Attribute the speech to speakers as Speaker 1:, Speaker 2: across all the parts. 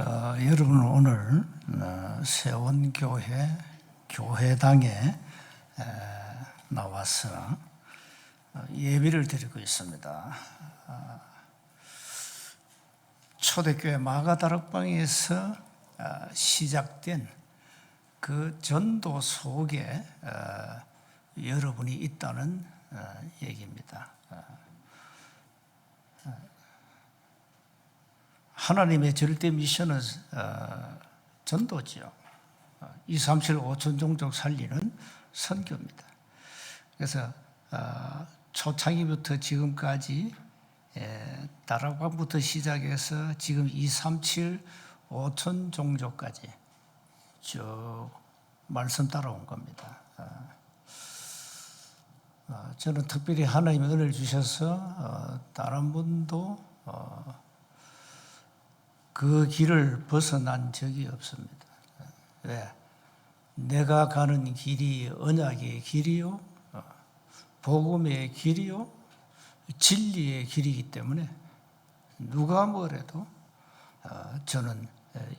Speaker 1: 여러분 오늘 세원교회 교회당에 나와서 예배를 드리고 있습니다. 초대교회 마가다락방에서 시작된 그 전도 속에 여러분이 있다는 얘기입니다. 하나님의 절대 미션은 전도지요. 237 5천 종족 살리는 선교입니다. 그래서 초창기부터 지금까지 다락방부터 시작해서 지금 237 5천 종족까지 쭉 말씀 따라온 겁니다. 저는 특별히 하나님의 은혜를 주셔서 다른 분도 그 길을 벗어난 적이 없습니다. 왜? 내가 가는 길이 언약의 길이요, 복음의 길이요, 진리의 길이기 때문에 누가 뭐래도 저는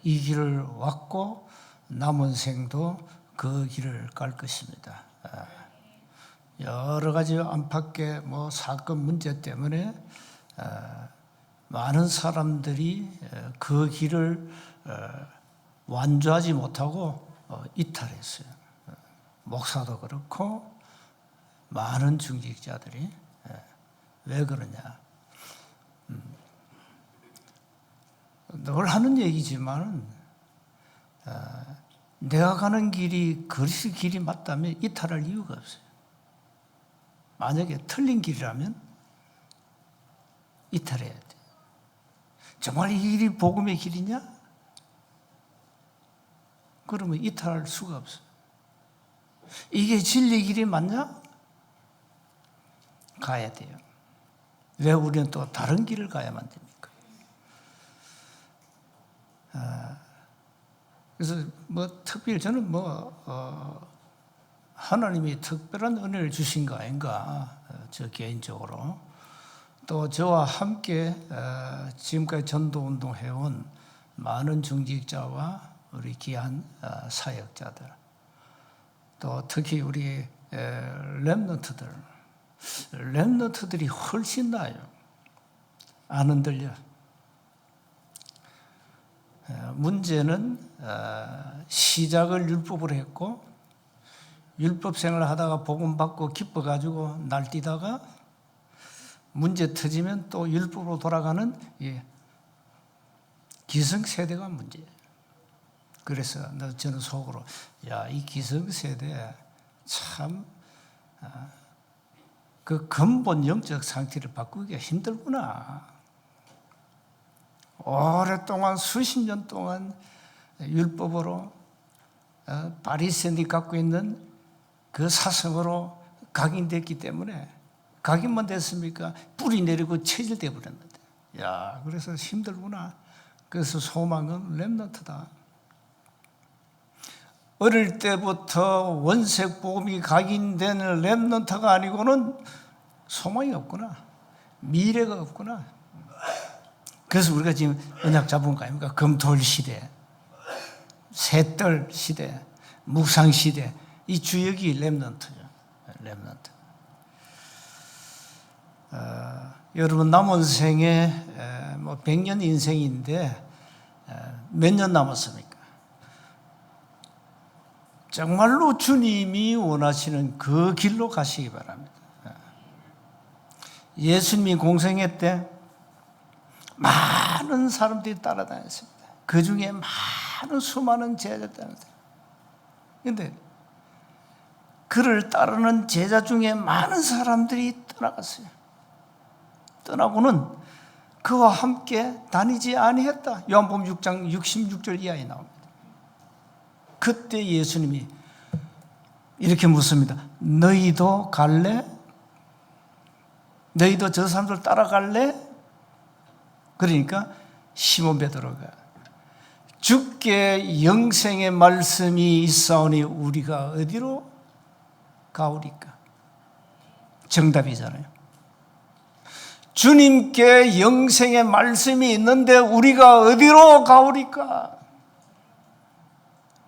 Speaker 1: 이 길을 왔고 남은 생도 그 길을 갈 것입니다. 여러 가지 안팎의 사건 문제 때문에 많은 사람들이 그 길을 완주하지 못하고 이탈했어요. 목사도 그렇고 많은 중직자들이. 왜 그러냐? 늘 하는 얘기지만 내가 가는 길이 그리스도의 길이 맞다면 이탈할 이유가 없어요. 만약에 틀린 길이라면 이탈해야 돼. 정말 이 길이 복음의 길이냐? 그러면 이탈할 수가 없어요. 이게 진리의 길이 맞냐? 가야 돼요. 왜 우리는 또 다른 길을 가야만 됩니까? 그래서 특별히 저는 하나님이 특별한 은혜를 주신 거 아닌가, 저 개인적으로. 또 저와 함께 지금까지 전도운동 해온 많은 중직자와 우리 귀한 사역자들, 또 특히 우리 렘넌트들이 훨씬 나아요. 안 흔들려. 문제는 시작을 율법으로 했고 율법 생활을 하다가 복음 받고 기뻐가지고 날뛰다가 문제 터지면 또 율법으로 돌아가는 기성세대가 문제예요. 그래서 저는 속으로 이 기성세대 참 그 근본 영적 상태를 바꾸기가 힘들구나. 오랫동안 수십 년 동안 율법으로 바리새인이 갖고 있는 그 사성으로 각인됐기 때문에 각인만 됐습니까? 뿌리 내리고 체질돼 버렸는데. 그래서 힘들구나. 그래서 소망은 렘넌트다. 어릴 때부터 원색 복음이 각인된 렘넌트가 아니고는 소망이 없구나. 미래가 없구나. 그래서 우리가 지금 언약 잡은 거 아닙니까? 금토일 시대, 새떨 시대, 묵상 시대. 이 주역이 렘넌트죠. 렘넌트. 여러분 남은 생에 100년 인생인데 몇 년 남았습니까? 정말로 주님이 원하시는 그 길로 가시기 바랍니다. 예수님이 공생애 때 많은 사람들이 따라다녔습니다. 그 중에 수많은 제자들이 따라다녔어요. 그런데 그를 따르는 제자 중에 많은 사람들이 떠나갔어요. 떠나고는 그와 함께 다니지 아니했다. 요한복음 6장 66절 이하에 나옵니다. 그때 예수님이 이렇게 묻습니다. 너희도 갈래? 너희도 저 사람들 따라갈래? 그러니까 시몬 베드로가 주께 영생의 말씀이 있사오니 우리가 어디로 가오리까? 정답이잖아요. 주님께 영생의 말씀이 있는데 우리가 어디로 가오리까?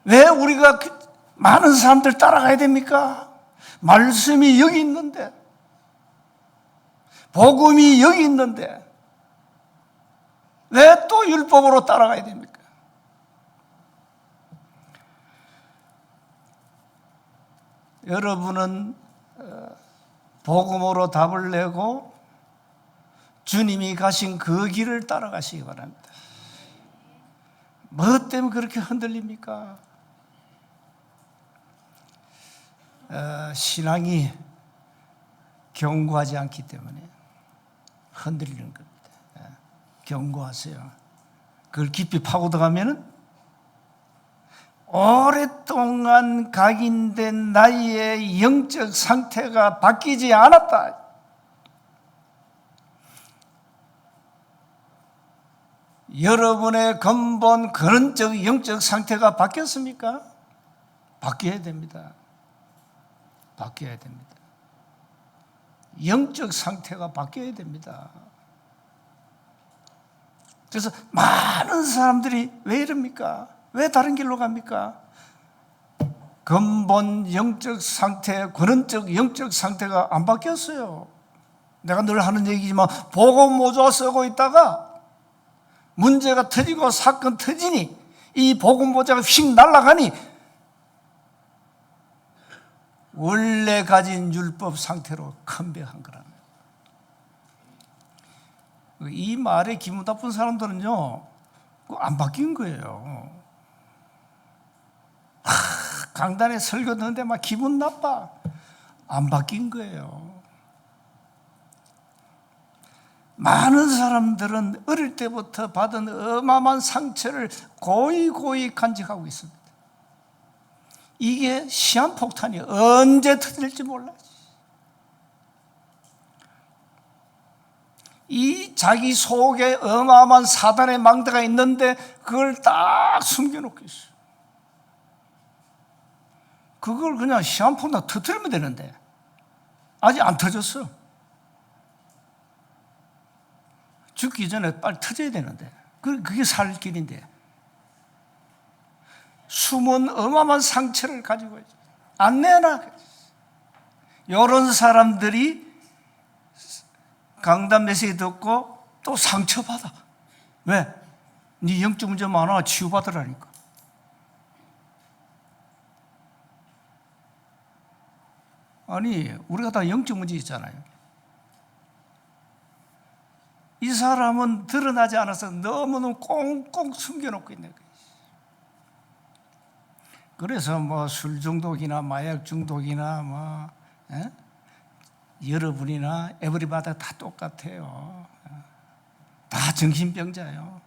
Speaker 1: 왜 우리가 많은 사람들 따라가야 됩니까? 말씀이 여기 있는데, 복음이 여기 있는데 왜 또 율법으로 따라가야 됩니까? 여러분은 복음으로 답을 내고 주님이 가신 그 길을 따라가시기 바랍니다. 뭐 때문에 그렇게 흔들립니까? 신앙이 견고하지 않기 때문에 흔들리는 겁니다. 견고하세요. 그걸 깊이 파고 들어가면은 오랫동안 각인된 나의 영적 상태가 바뀌지 않았다. 여러분의 근본 근원적 영적 상태가 바뀌었습니까? 바뀌어야 됩니다. 바뀌어야 됩니다. 영적 상태가 바뀌어야 됩니다. 그래서 많은 사람들이 왜 이럽니까? 왜 다른 길로 갑니까? 근본 영적 상태, 근원적 영적 상태가 안 바뀌었어요. 내가 늘 하는 얘기지만 복음 모자 쓰고 있다가 문제가 터지고 사건 터지니 이 복음 모자가 휙 날아가니 원래 가진 율법 상태로 컴백한 거라는 거예요. 이 말에 기분 나쁜 사람들은요, 안 바뀐 거예요. 강단에 설교 듣는데 막 기분 나빠. 안 바뀐 거예요. 많은 사람들은 어릴 때부터 받은 어마어마한 상처를 고이 간직하고 있습니다. 이게 시한폭탄이 언제 터질지 몰라요. 이 자기 속에 어마어마한 사단의 망대가 있는데 그걸 딱 숨겨놓고 있어요. 그걸 그냥 시한폭탄 터뜨리면 되는데 아직 안 터졌어. 죽기 전에 빨리 터져야 되는데 그게 살 길인데 숨은 어마어마한 상처를 가지고 있죠. 안 내놔. 이런 사람들이 강단 메시지 듣고 또 상처받아. 왜? 네 영적 문제 많아. 치유받으라니까. 아니, 우리가 다 영적 문제 있잖아요. 이 사람은 드러나지 않아서 너무너무 꽁꽁 숨겨놓고 있는 거예요. 그래서 뭐 술 중독이나 마약 중독이나 여러분이나 에브리바디 다 똑같아요. 다 정신병자예요.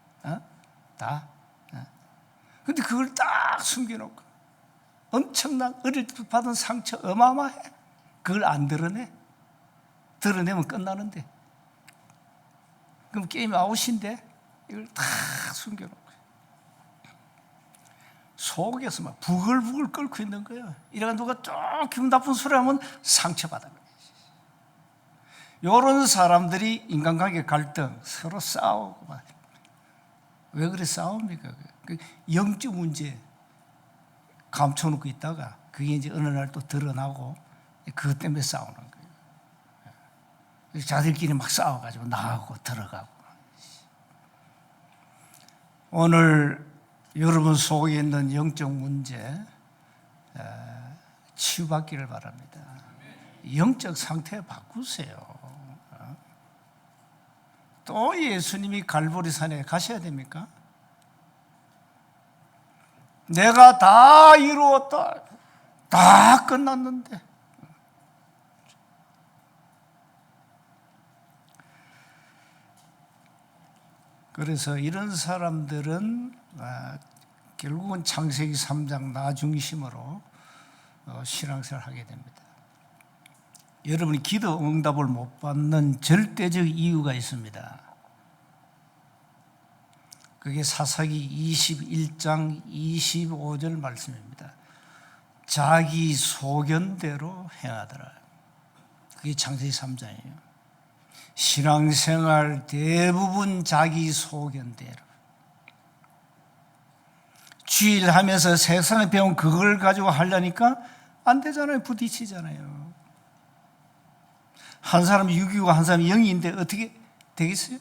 Speaker 1: 다. 근데 그걸 딱 숨겨놓고 엄청난 어릴 때 받은 상처 어마어마해. 그걸 안 드러내. 드러내면 끝나는데. 그럼 게임 아웃인데 이걸 다 숨겨놓고 속에서 막 부글부글 끓고 있는 거예요. 이래가 누가 좀 기분 나쁜 소리 하면 상처받아. 이런 사람들이 인간관계 갈등, 서로 싸우고 막. 왜 그래 싸웁니까? 영적 문제 감춰놓고 있다가 그게 이제 어느 날 또 드러나고 그것 때문에 싸우는 거예요. 자들끼리 막 싸워가지고 나가고 들어가고. 오늘 여러분 속에 있는 영적 문제 치유받기를 바랍니다. 영적 상태 바꾸세요. 또 예수님이 갈보리산에 가셔야 됩니까? 내가 다 이루었다. 다 끝났는데. 그래서 이런 사람들은 결국은 창세기 3장 나 중심으로 신앙생활을 하게 됩니다. 여러분이 기도 응답을 못 받는 절대적 이유가 있습니다. 그게 사사기 21장 25절 말씀입니다. 자기 소견대로 행하더라. 그게 창세기 3장이에요. 신앙생활 대부분 자기 소견대로 주일 하면서 세상에 배운 그걸 가지고 하려니까 안 되잖아요. 부딪히잖아요. 한 사람이 6이고 한 사람이 0인데 어떻게 되겠어요?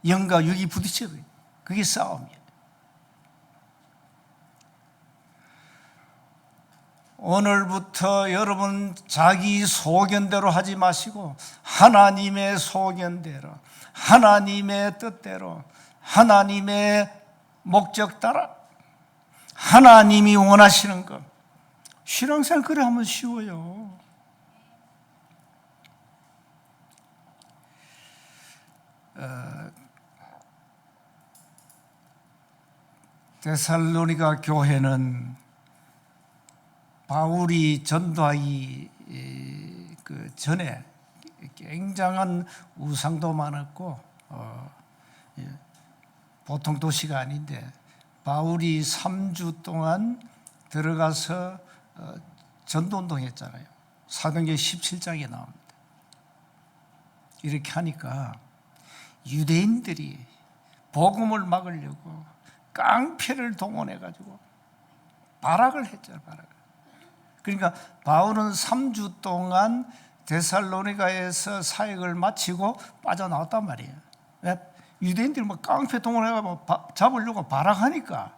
Speaker 1: 0과 6이 부딪혀요. 그게 싸움이에요. 오늘부터 여러분 자기 소견대로 하지 마시고 하나님의 소견대로, 하나님의 뜻대로, 하나님의 목적 따라 하나님이 원하시는 것. 신앙생활 그래 하면 쉬워요. 데살로니가 교회는 바울이 전도하기 그 전에 굉장한 우상도 많았고 보통 도시가 아닌데 바울이 3주 동안 들어가서 전도운동 했잖아요. 사도행전 17장에 나옵니다. 이렇게 하니까 유대인들이 복음을 막으려고 깡패를 동원해가지고 발악을 했잖아요. 발악을. 그러니까 바울은 3주 동안 데살로니가에서 사역을 마치고 빠져나왔단 말이에요. 왜? 유대인들이 막 깡패 동원해가지고 잡으려고 발악하니까.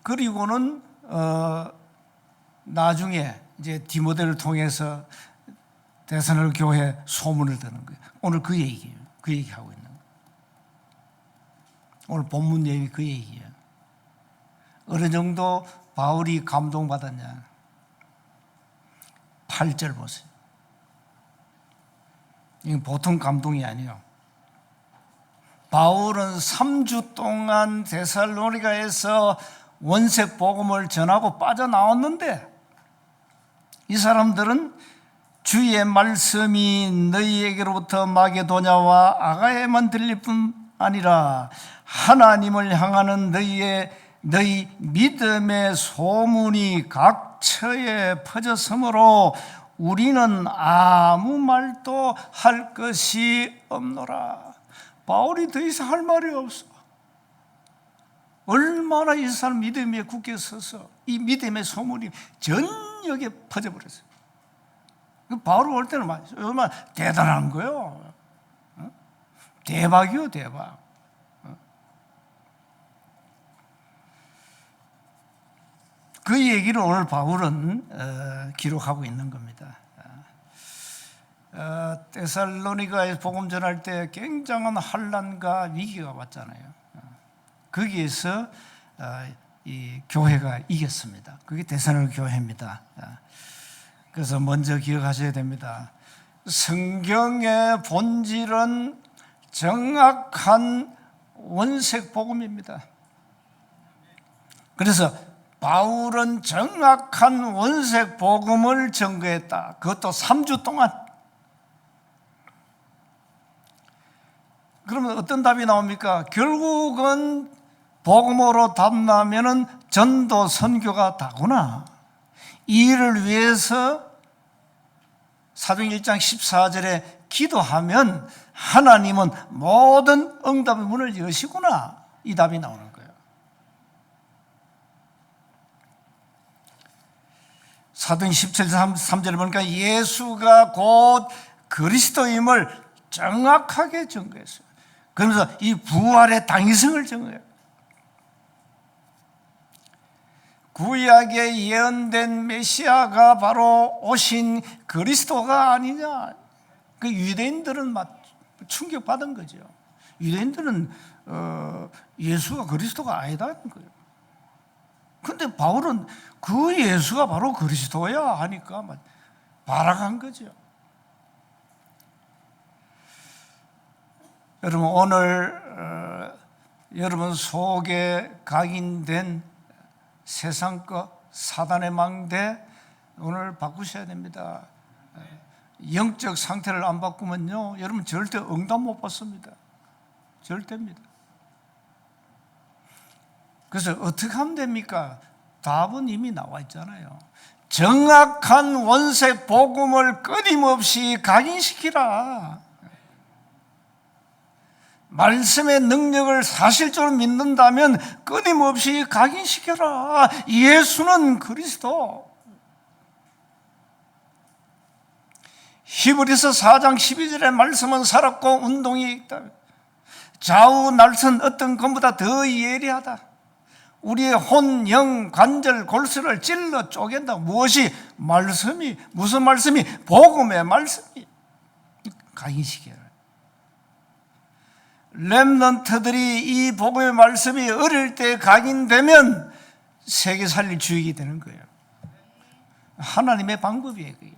Speaker 1: 그리고는 나중에 이제 디모데를 통해서 데살로니가 교회 소문을 듣는 거예요. 오늘 그 얘기예요. 그 얘기하고 있는 거예요. 오늘 본문 내용이 그 얘기예요. 어느 정도 바울이 감동받았냐? 8절 보세요. 이건 보통 감동이 아니에요. 바울은 3주 동안 데살로니가에서 원색 복음을 전하고 빠져나왔는데 이 사람들은 주의 말씀이 너희에게로부터 마게도냐와 아가야에만 들릴 뿐 아니라 하나님을 향하는 너희 믿음의 소문이 각처에 퍼졌으므로 우리는 아무 말도 할 것이 없노라. 바울이 더 이상 할 말이 없어. 얼마나 이 사람 믿음 위에 굳게 서서 이 믿음의 소문이 전역에 퍼져버렸어요. 바울 올 때는 얼마나 대단한 거예요. 대박이요, 대박. 그 얘기를 오늘 바울은 기록하고 있는 겁니다. 데살로니가에 복음 전할 때 굉장한 환난과 위기가 왔잖아요. 거기에서 이 교회가 이겼습니다. 그게 데살로니가 교회입니다. 그래서 먼저 기억하셔야 됩니다. 성경의 본질은 정확한 원색 복음입니다. 그래서 바울은 정확한 원색 복음을 전거했다. 그것도 3주 동안. 그러면 어떤 답이 나옵니까? 결국은 복음으로 답나면은 전도 선교가 다구나. 이 일을 위해서 사도행전 1장 14절에 기도하면 하나님은 모든 응답의 문을 여시구나. 이 답이 나오는 거예요. 사도행전 17장 3절에 보니까 예수가 곧 그리스도임을 정확하게 증거했어요. 그러면서 이 부활의 당위성을 증거해요. 구약에 예언된 메시아가 바로 오신 그리스도가 아니냐. 그 유대인들은 막 충격받은 거죠. 유대인들은 예수가 그리스도가 아니다는 거예요. 그런데 바울은 그 예수가 바로 그리스도야 하니까 막 발악한 거죠. 여러분 오늘 여러분 속에 각인된 세상 것, 사단의 망대 오늘 바꾸셔야 됩니다. 영적 상태를 안 바꾸면요 여러분 절대 응답 못 받습니다. 절대입니다. 그래서 어떻게 하면 됩니까? 답은 이미 나와 있잖아요. 정확한 원색 복음을 끊임없이 각인시키라. 말씀의 능력을 사실적으로 믿는다면 끊임없이 각인시켜라. 예수는 그리스도. 히브리서 4장 12절의 말씀은 살았고 운동이 있다. 좌우 날선 어떤 것보다 더 예리하다. 우리의 혼, 영, 관절, 골수를 찔러 쪼갠다. 무엇이? 말씀이. 무슨 말씀이? 복음의 말씀이. 각인시켜라. 렘넌트들이 이 복음의 말씀이 어릴 때 각인되면 세계 살릴 주역이 되는 거예요. 하나님의 방법이에요. 그게.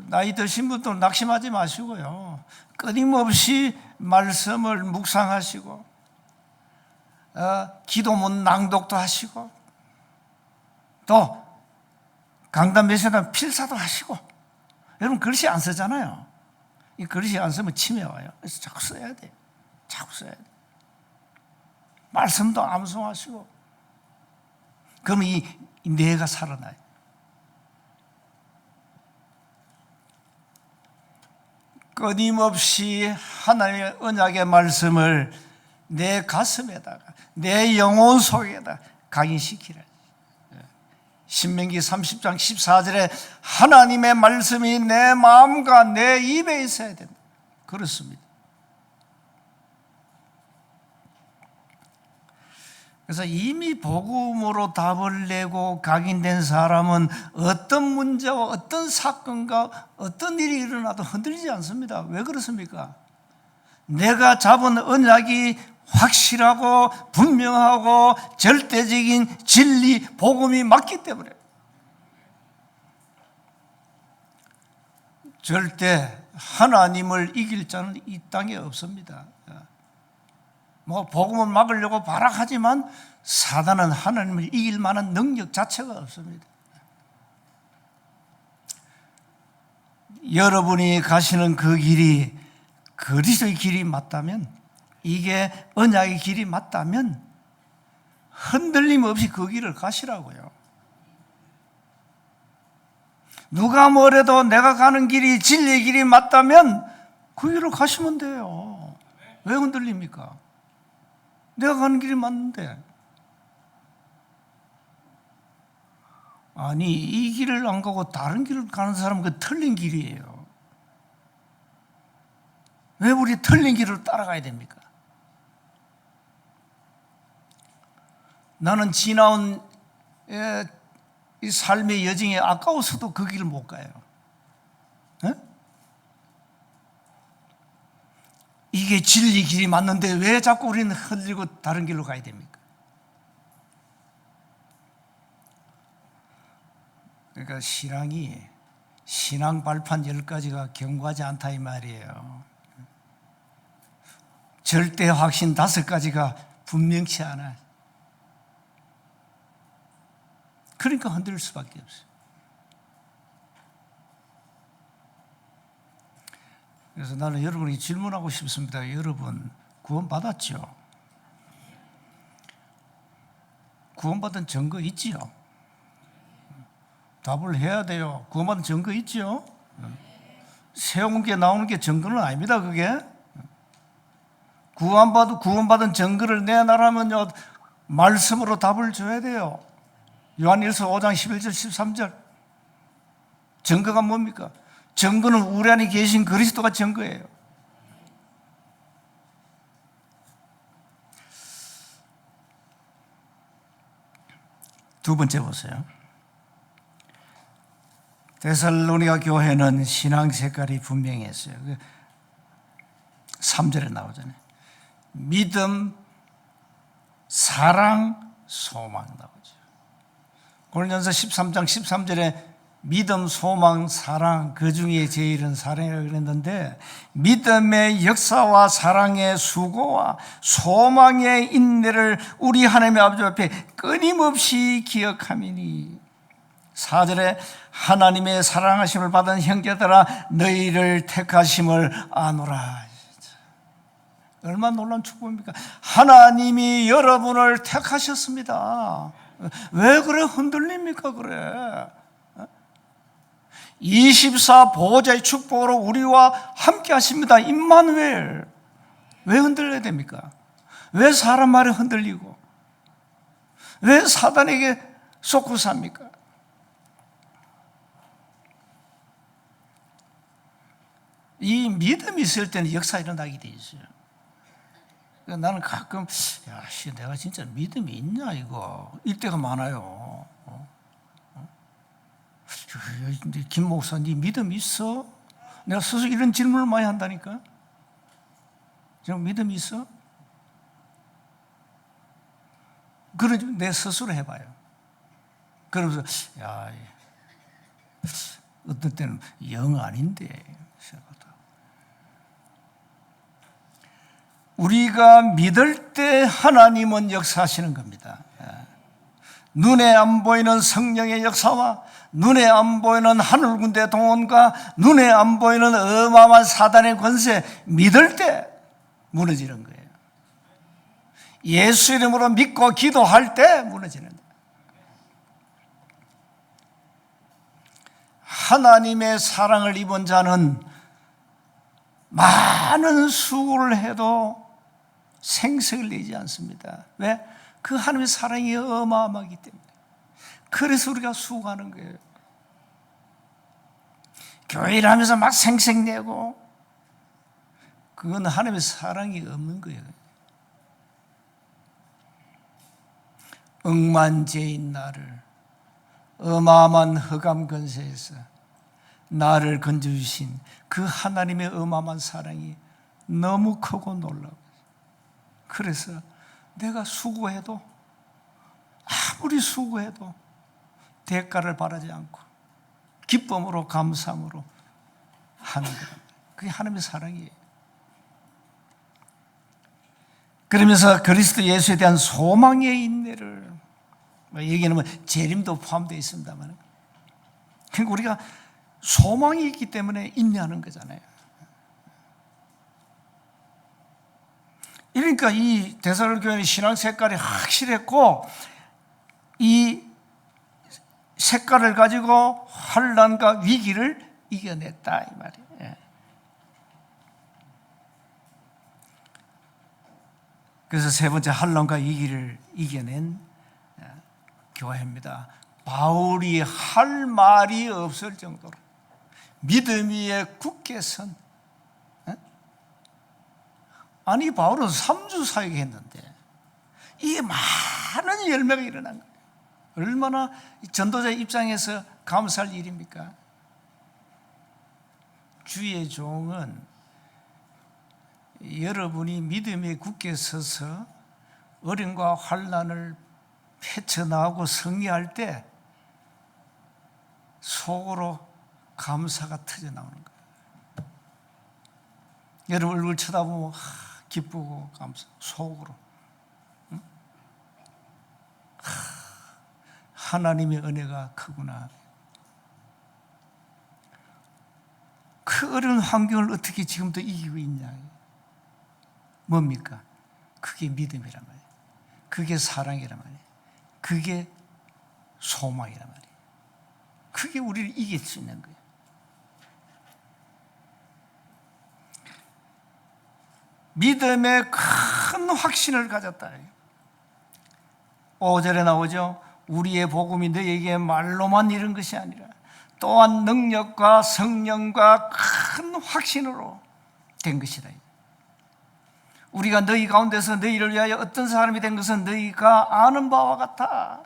Speaker 1: 나이 드신 분들 낙심하지 마시고요. 끊임없이 말씀을 묵상하시고 기도문 낭독도 하시고 또 강단 메시지나 필사도 하시고. 여러분 글씨 안 쓰잖아요. 이 글씨 안 쓰면 치매 와요. 그래서 자꾸 써야 돼요. 자꾸 써야 돼요. 말씀도 암송하시고. 그러면 이 뇌가 살아나요. 끊임없이 하나님의 언약의 말씀을 내 가슴에다가 내 영혼 속에다 각인시키라. 신명기 30장 14절에 하나님의 말씀이 내 마음과 내 입에 있어야 된다. 그렇습니다. 그래서 이미 복음으로 답을 내고 각인된 사람은 어떤 문제와 어떤 사건과 어떤 일이 일어나도 흔들리지 않습니다. 왜 그렇습니까? 내가 잡은 언약이 확실하고 분명하고 절대적인 진리, 복음이 맞기 때문에. 절대 하나님을 이길 자는 이 땅에 없습니다. 복음을 막으려고 발악하지만 사단은 하나님을 이길 만한 능력 자체가 없습니다. 여러분이 가시는 그 길이 그리스도의 길이 맞다면, 이게 언약의 길이 맞다면 흔들림 없이 그 길을 가시라고요. 누가 뭐래도 내가 가는 길이 진리의 길이 맞다면 그 길을 가시면 돼요. 왜 흔들립니까? 내가 가는 길이 맞는데. 아니, 이 길을 안 가고 다른 길을 가는 사람은 그 틀린 길이에요. 왜 우리 틀린 길을 따라가야 됩니까? 나는 지나온 이 삶의 여정이 아까워서도 그 길을 못 가요. 에? 이게 진리 길이 맞는데 왜 자꾸 우리는 흘리고 다른 길로 가야 됩니까? 그러니까 신앙 발판 10가지가 견고하지 않다 이 말이에요. 절대 확신 5가지가 분명치 않아. 그러니까 흔들릴 수밖에 없어요. 그래서 나는 여러분에게 질문하고 싶습니다. 여러분 구원 받았죠? 구원받은 증거 있지요? 답을 해야 돼요. 구원받은 증거 있지요? 세운 게 나오는 게 증거는 아닙니다. 그게 구원받은 증거를 내놔라면요, 말씀으로 답을 줘야 돼요. 요한일서 5장 11절 13절. 증거가 뭡니까? 증거는 우리 안에 계신 그리스도가 증거예요. 두 번째 보세요. 데살로니가 교회는 신앙 색깔이 분명했어요. 3절에 나오잖아요. 믿음, 사랑, 소망 나오죠. 고린도전서 13장 13절에 믿음, 소망, 사랑, 그 중에 제일은 사랑이라고 그랬는데, 믿음의 역사와 사랑의 수고와 소망의 인내를 우리 하나님의 아버지 앞에 끊임없이 기억하미니. 4절에 하나님의 사랑하심을 받은 형제들아 너희를 택하심을 아노라. 얼마나 놀라운 축복입니까? 하나님이 여러분을 택하셨습니다. 왜 그래 흔들립니까 그래? 24 보호자의 축복으로 우리와 함께 하십니다. 임마누엘. 왜 흔들려야 됩니까? 왜 사람 말에 흔들리고 왜 사단에게 속고 삽니까? 이 믿음이 있을 때는 역사 일어나게 돼 있어요. 나는 가끔 내가 진짜 믿음이 있냐 이거 이때가 많아요. 근데 김 목사 네 믿음 있어? 내가 스스로 이런 질문을 많이 한다니까. 저 믿음 있어? 그런 내 스스로 해봐요. 그러면서 어떤 때는 영 아닌데 생각하다. 우리가 믿을 때 하나님은 역사하시는 겁니다. 눈에 안 보이는 성령의 역사와 눈에 안 보이는 하늘 군대 동원과 눈에 안 보이는 어마어마한 사단의 권세 믿을 때 무너지는 거예요. 예수 이름으로 믿고 기도할 때 무너지는 거예요. 하나님의 사랑을 입은 자는 많은 수고를 해도 생색을 내지 않습니다. 왜? 그 하나님의 사랑이 어마어마하기 때문에. 그래서 우리가 수고하는 거예요. 교회를 하면서 막 생색내고 그건 하나님의 사랑이 없는 거예요. 억만죄인 나를 어마어마한 흑암 권세에서 나를 건져주신 그 하나님의 어마어마한 사랑이 너무 크고 놀라워. 그래서 내가 수고해도 아무리 수고해도 대가를 바라지 않고 기쁨으로 감사함으로 하는 거예요. 그게 하나님의 사랑이에요. 그러면서 그리스도 예수에 대한 소망의 인내를 얘기하면 재림도 포함되어 있습니다만, 그러니까 우리가 소망이 있기 때문에 인내하는 거잖아요. 그러니까 이 데살로니가 신앙 색깔이 확실했고 이 색깔을 가지고 환난과 위기를 이겨냈다 이 말이에요. 그래서 세 번째 환난과 위기를 이겨낸 교회입니다. 바울이 할 말이 없을 정도로 믿음 위에 굳게 선. 아니 바울은 3주 사역했는데 이게 많은 열매가 일어난 거예요. 얼마나 전도자의 입장에서 감사할 일입니까? 주의 종은 여러분이 믿음에 굳게 서서 어려움과 환난을 헤쳐나가고 승리할 때 속으로 감사가 터져나오는 거예요. 여러분 얼굴 쳐다보면 기쁘고 감사, 속으로 하나님의 은혜가 크구나. 그 어려운 환경을 어떻게 지금도 이기고 있냐. 뭡니까? 그게 믿음이란 말이에요. 그게 사랑이란 말이에요. 그게 소망이란 말이에요. 그게 우리를 이길 수 있는 거예요. 믿음의 큰 확신을 가졌다. 5절에 나오죠. 우리의 복음이 너희에게 말로만 이른 것이 아니라 또한 능력과 성령과 큰 확신으로 된 것이다. 우리가 너희 가운데서 너희를 위하여 어떤 사람이 된 것은 너희가 아는 바와 같아.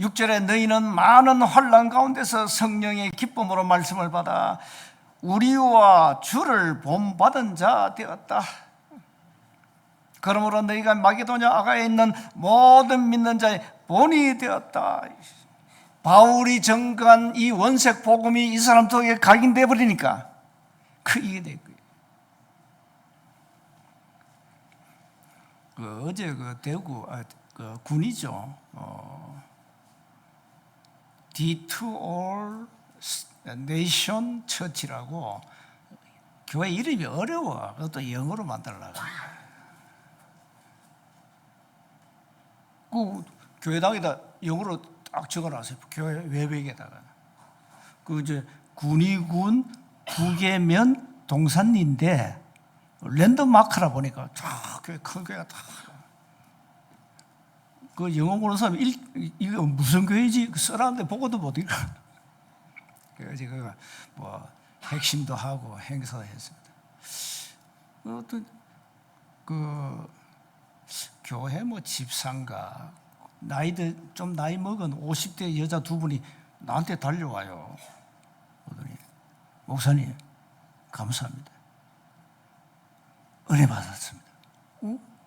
Speaker 1: 6절에 너희는 많은 환난 가운데서 성령의 기쁨으로 말씀을 받아 우리와 주를 본받은 자 되었다. 그러므로 너희가 마게도냐 아가에 있는 모든 믿는 자의 본이 되었다. 바울이 전가한 이 원색 복음이 이 사람 속에 각인돼 버리니까 이게 된 거예요. 어제 대구 군이죠. D2All Nation Church라고 교회 이름이 어려워. 그것도 영어로 만들려고. 그 교회당에다 영어로 딱 적어놨어요. 교회 외벽에다가. 그 이제 군의군 북계면 동산리인데 랜드마크라 보니까 쫙 교회 큰 교회가 다. 그 영어 보는 사람이 이거 무슨 교회지? 써놨는데 보고도 못 읽어. 그래서 제가 뭐 핵심도 하고 행사도 했습니다. 어떤 그 교회 뭐 집사인가 좀 나이 먹은 50대 여자 두 분이 나한테 달려와요. 그러더니 목사님 감사합니다. 은혜 받았습니다.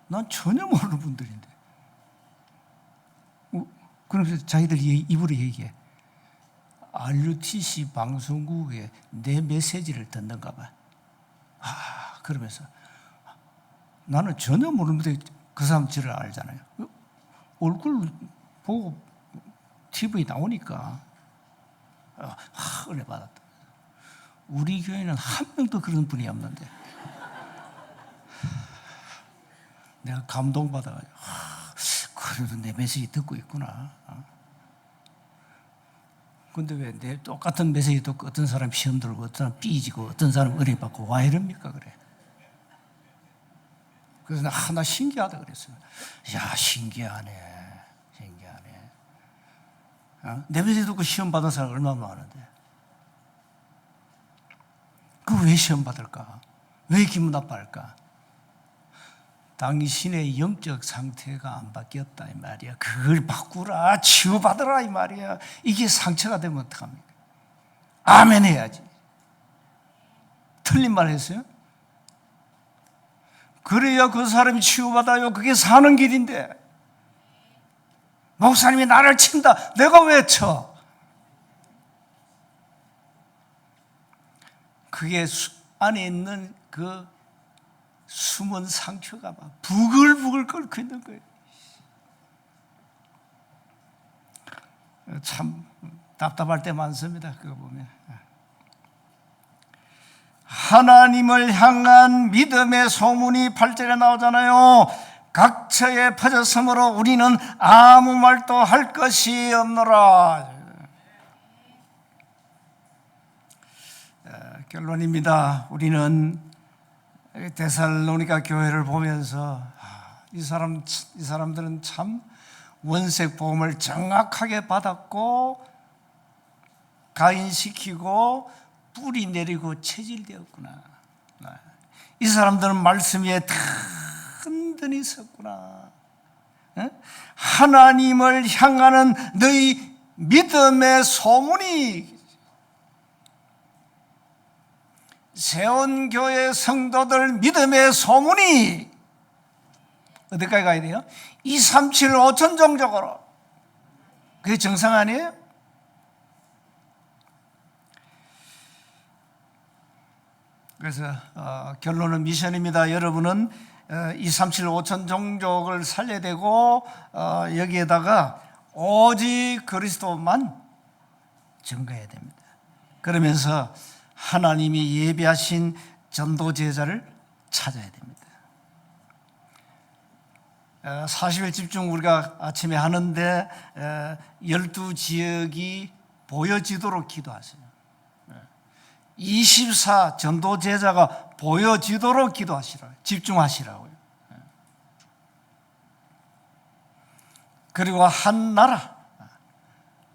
Speaker 1: 난 전혀 모르는 분들인데. 그러면서 자기들 입으로 얘기해. RUTC 방송국에 내 메시지를 듣는가 봐. 그러면서 나는 전혀 모르는데 그 사람 저를 알잖아요. 얼굴 보고 TV 나오니까 은혜 받았다. 우리 교회는 한 명도 그런 분이 없는데 내가 감동받아가지고 그래도 내 메시지 듣고 있구나. 근데 왜 내 똑같은 메시지 듣고 어떤 사람 시험 들고 어떤 사람 삐지고 어떤 사람 은혜 받고 와 이럽니까 그래. 그래서 나 신기하다 그랬어요. 야 신기하네. 내 메시지 듣고 시험 받은 사람 얼마나 많은데. 그 왜 시험 받을까? 왜 기분 나빠할까? 당신의 영적 상태가 안 바뀌었다 이 말이야. 그걸 바꾸라, 치유받으라 이 말이야. 이게 상처가 되면 어떡합니까? 아멘 해야지. 틀린 말 했어요? 그래야 그 사람이 치유받아요. 그게 사는 길인데. 목사님이 나를 친다. 내가 왜 쳐? 그게 안에 있는 그 숨은 상처가 막 부글부글 끓고 있는 거예요. 참 답답할 때 많습니다. 그거 보면. 하나님을 향한 믿음의 소문이 8절에 나오잖아요. 각처에 퍼졌으므로 우리는 아무 말도 할 것이 없노라. 결론입니다. 우리는 데살로니가 교회를 보면서 이 사람들은 참 원색 복음을 정확하게 받았고 가인시키고 뿌리 내리고 체질되었구나. 이 사람들은 말씀 위에 든든히 섰구나. 하나님을 향하는 너희 믿음의 소문이 세원교회 성도들 믿음의 소문이 어디까지 가야 돼요? 2, 3, 7, 5천 종족으로. 그게 정상 아니에요? 그래서 결론은 미션입니다. 여러분은 2, 3, 7, 5천 종족을 살려야 되고 여기에다가 오직 그리스도만 증거해야 됩니다. 그러면서 하나님이 예비하신 전도 제자를 찾아야 됩니다. 40일 집중 우리가 아침에 하는데 12지역이 보여지도록 기도하세요. 24 전도 제자가 보여지도록 기도하시라고요. 집중하시라고요. 그리고 한 나라,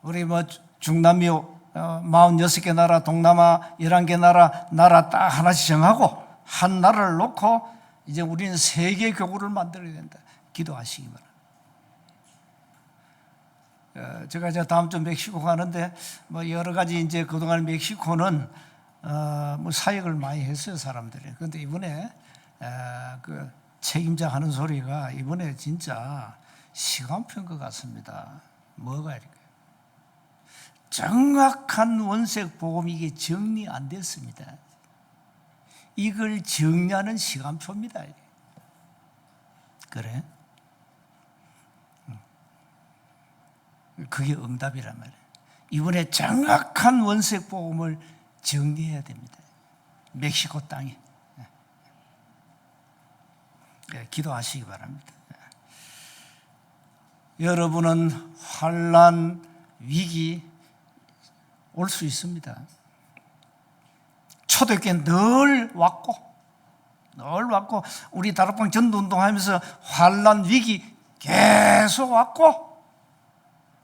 Speaker 1: 우리 뭐 중남미 46개 나라, 동남아 11개 나라 딱 하나씩 정하고 한 나라를 놓고 이제 우리는 세계 교구를 만들어야 된다. 기도하시기 바랍니다. 제가 이제 다음 주 멕시코 가는데 뭐 여러 가지 이제 그동안 멕시코는 뭐 사역을 많이 했어요 사람들이. 그런데 이번에 그 책임자 하는 소리가 이번에 진짜 시간표인 것 같습니다. 뭐가 이렇게 정확한 원색 복음 이게 정리 안 됐습니다. 이걸 정리하는 시간표입니다. 그래? 그게 응답이란 말이에요. 이번에 정확한 원색 복음을 정리해야 됩니다. 멕시코 땅에. 기도하시기 바랍니다. 여러분은 환난, 위기 올 수 있습니다. 초대교회 늘 왔고 우리 다락방 전도운동하면서 환난, 위기 계속 왔고,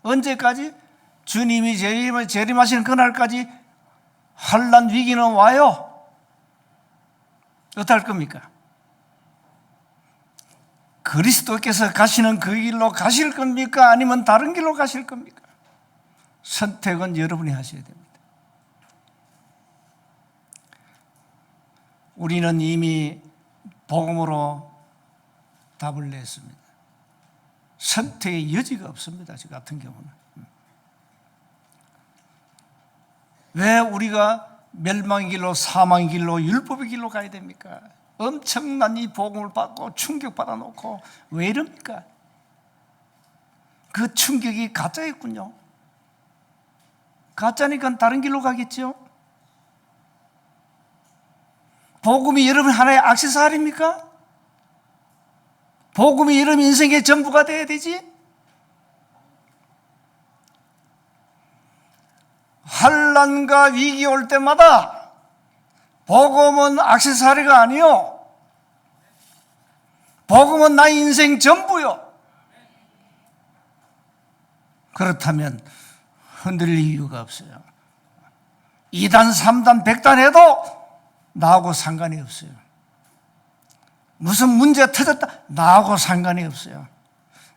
Speaker 1: 언제까지? 주님이 재림하시는 그날까지 환난, 위기는 와요. 어떡할 겁니까? 그리스도께서 가시는 그 길로 가실 겁니까? 아니면 다른 길로 가실 겁니까? 선택은 여러분이 하셔야 됩니다. 우리는 이미 복음으로 답을 냈습니다. 선택의 여지가 없습니다. 저 같은 경우는. 왜 우리가 멸망의 길로, 사망의 길로, 율법의 길로 가야 됩니까? 엄청난 이 복음을 받고 충격받아 놓고 왜 이럽니까? 그 충격이 가짜였군요. 가짜니까 다른 길로 가겠죠. 복음이 여러분 하나의 액세서리입니까? 복음이 여러분 인생의 전부가 돼야 되지? 환난과 위기 올 때마다 복음은 액세서리가 아니요, 복음은 나의 인생 전부요. 그렇다면 흔들릴 이유가 없어요. 2단, 3단, 100단 해도 나하고 상관이 없어요. 무슨 문제가 터졌다, 나하고 상관이 없어요.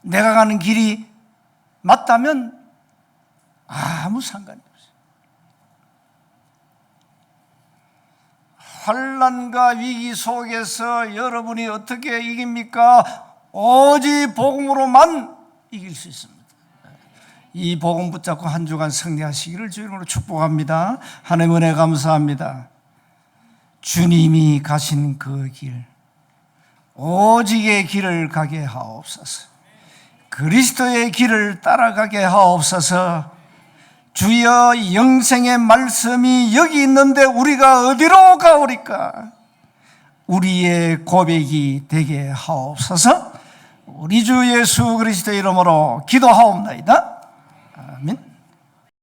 Speaker 1: 내가 가는 길이 맞다면 아무 상관이 없어요. 환난과 위기 속에서 여러분이 어떻게 이깁니까? 오직 복음으로만 이길 수 있습니다. 이 복음 붙잡고 한 주간 승리하시기를 주님으로 축복합니다. 하나님 은혜 감사합니다. 주님이 가신 그 길, 오직의 길을 가게 하옵소서. 그리스도의 길을 따라가게 하옵소서. 주여, 영생의 말씀이 여기 있는데 우리가 어디로 가오리까? 우리의 고백이 되게 하옵소서. 우리 주 예수 그리스도의 이름으로 기도하옵나이다. 아멘.